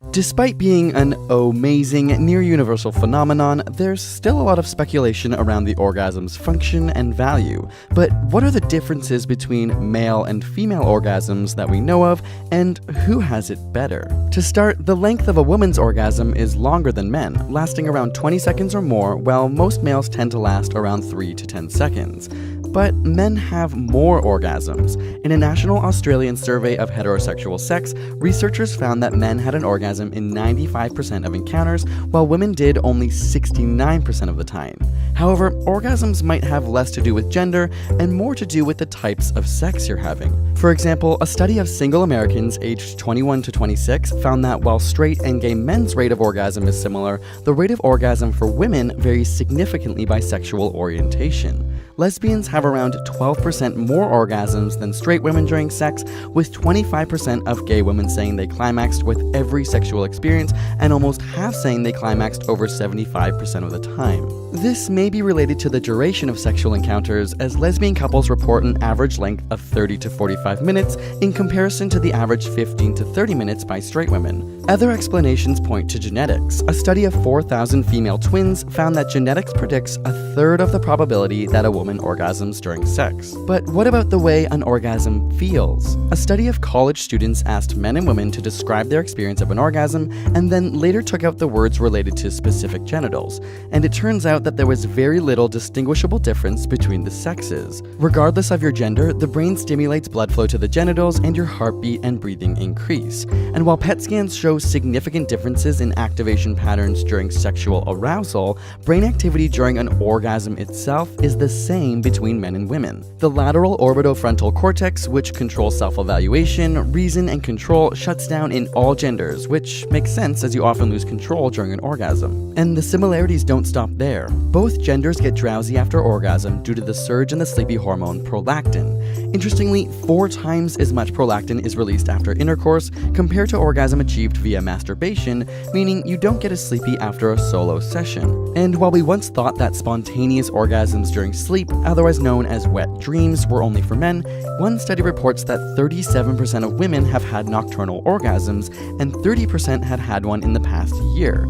Despite being an amazing, near-universal phenomenon, there's still a lot of speculation around the orgasm's function and value. But what are the differences between male and female orgasms that we know of, and who has it better? To start, the length of a woman's orgasm is longer than men, lasting around 20 seconds or more, while most males tend to last around 3 to 10 seconds. But men have more orgasms. In a national Australian survey of heterosexual sex, researchers found that men had an orgasm in 95% of encounters, while women did only 69% of the time. However, orgasms might have less to do with gender and more to do with the types of sex you're having. For example, a study of single Americans aged 21 to 26 found that while straight and gay men's rate of orgasm is similar, the rate of orgasm for women varies significantly by sexual orientation. Lesbians have around 12% more orgasms than straight women during sex, with 25% of gay women saying they climaxed with every sexual experience, and almost half saying they climaxed over 75% of the time. This may be related to the duration of sexual encounters, as lesbian couples report an average length of 30 to 45 minutes in comparison to the average 15 to 30 minutes by straight women. Other explanations point to genetics. A study of 4,000 female twins found that genetics predicts a third of the probability that a woman orgasms during sex. But what about the way an orgasm feels? A study of college students asked men and women to describe their experience of an orgasm and then later took out the words related to specific genitals. And it turns out that there was very little distinguishable difference between the sexes. Regardless of your gender, the brain stimulates blood flow to the genitals and your heartbeat and breathing increase. And while PET scans show significant differences in activation patterns during sexual arousal, brain activity during an orgasm itself is the same between men and women. The lateral orbitofrontal cortex, which controls self-evaluation, reason, and control, shuts down in all genders, which makes sense as you often lose control during an orgasm. And the similarities don't stop there. Both genders get drowsy after orgasm due to the surge in the sleepy hormone prolactin. Interestingly, 4 times as much prolactin is released after intercourse compared to orgasm achieved via masturbation, meaning you don't get as sleepy after a solo session. And while we once thought that spontaneous orgasms during sleep, otherwise known as wet dreams, were only for men, one study reports that 37% of women have had nocturnal orgasms and 30% had had one in the past year.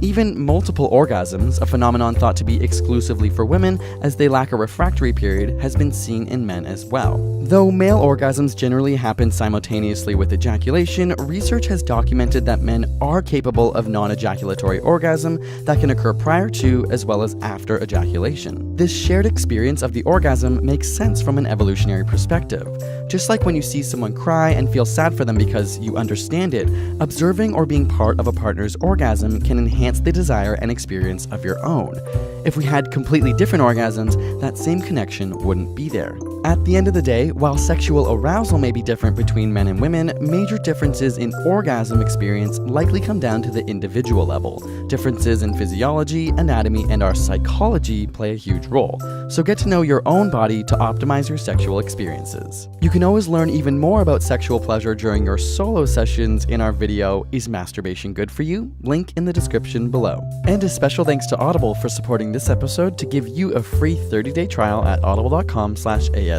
Even multiple orgasms, a phenomenon thought to be exclusively for women as they lack a refractory period, has been seen in men as well. Though male orgasms generally happen simultaneously with ejaculation, research has documented that men are capable of non-ejaculatory orgasm that can occur prior to as well as after ejaculation. This shared experience of the orgasm makes sense from an evolutionary perspective. Just like when you see someone cry and feel sad for them because you understand it, observing or being part of a partner's orgasm can enhance the desire and experience of your own. If we had completely different orgasms, that same connection wouldn't be there. At the end of the day, while sexual arousal may be different between men and women, major differences in orgasm experience likely come down to the individual level. Differences in physiology, anatomy, and our psychology play a huge role. So get to know your own body to optimize your sexual experiences. You can always learn even more about sexual pleasure during your solo sessions in our video, Is Masturbation Good For You? Link in the description below. And a special thanks to Audible for supporting this episode to give you a free 30-day trial at audible.com/ASAP.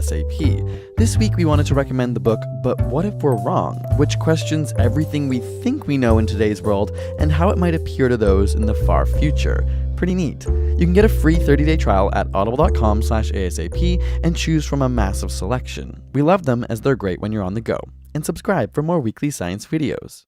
This week we wanted to recommend the book But What If We're Wrong?, which questions everything we think we know in today's world and how it might appear to those in the far future. Pretty neat. You can get a free 30-day trial at audible.com/ASAP and choose from a massive selection. We love them as they're great when you're on the go. And subscribe for more weekly science videos.